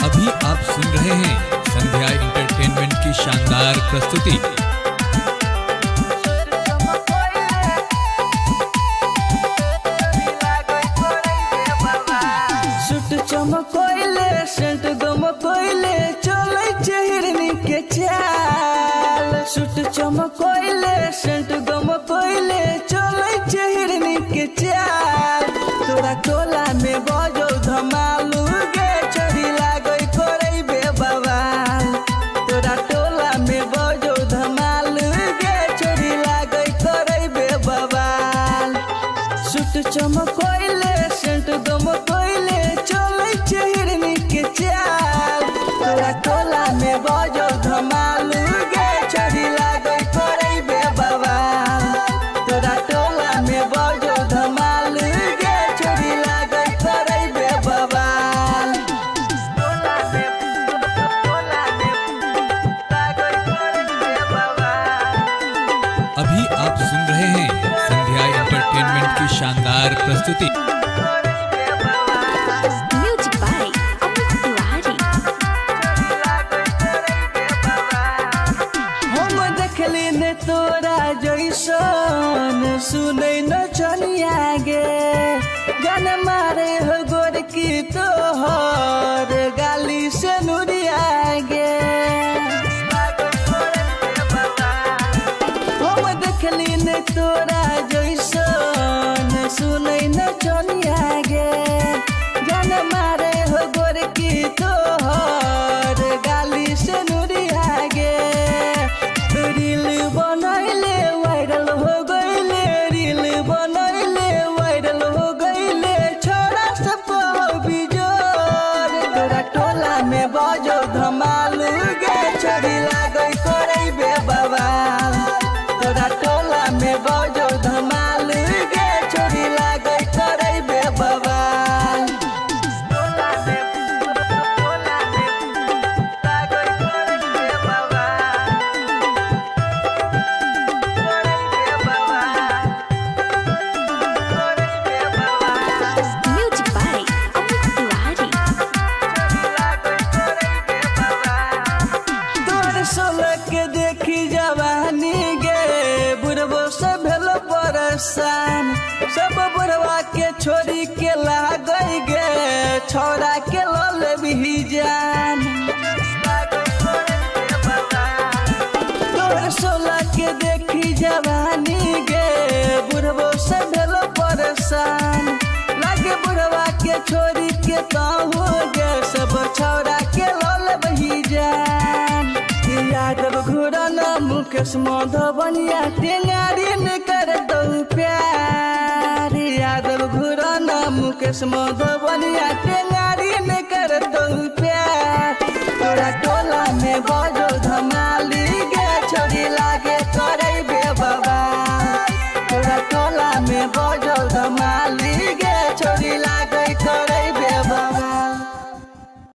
अभी आप सुन रहे हैं संध्या एंटरटेनमेंट की शानदार प्रस्तुति। चमकोइले सेंट गमकोइले चले हिरनी के चाल। सूट चमकोइले सेंट गमकोइले चले हिरनी के चाल। तोरा टोला में बजो धमालू गे चोरी लागई करई बे बवाल। तोरा टोला में बजो धमालू गे चोरी लागई करई बे बवाल। सूट चमकोइले सेंट गमकोइले हिरनी के चाल। तोरा टोला में बजो धमालू गे चोरी लागई करई बे बवाल। तोरा टोला में बजो धमालू गे चोरी लागई करई बे बवाल। टोला में लागई करई बे बवाल। अभी आप सुन रहे हैं संध्या एंटरटेनमेंट की शानदार प्रस्तुति। तोरा जैसन सुनै न चलिया गे गान मारे हो गोर की तोहर गाली से नुरिया गे। हम देखली ने तोरा जैसन सुनै न चलिया गे गान मारे हो गोर की तोहर गाली से नुरिया गे। रील बनैले वायरल हो गईले, रील बनैले वायरल हो गईले, छोरा सब बिजोर। तोरा टोला में बजो धमालू गे चोरी लागई करई बे बवाल। तोरा टोला में बजो धमालू गे चोरी लागई करई बे बवाल। टोला में लागई करई बे बवाल। के देखी जवानी गे बुढ़बो से भेल परेशान। सब बुढ़वा के छोरी के लागई गे छोरा के लल भी जान। तोर सोला के देखी जवानी गे बुढ़बो से भेल परेशान। लागे बुढ़वा के छोरी के कहू गे सब छोरा के लल भी जान। यादव घुरन मुकेश मधुबनिया टेंगारी न कर दो प्यार। यादव घुरन मुकेश मधुबनिया टेंगारी न कर दो प्यार। तोरा टोला में बज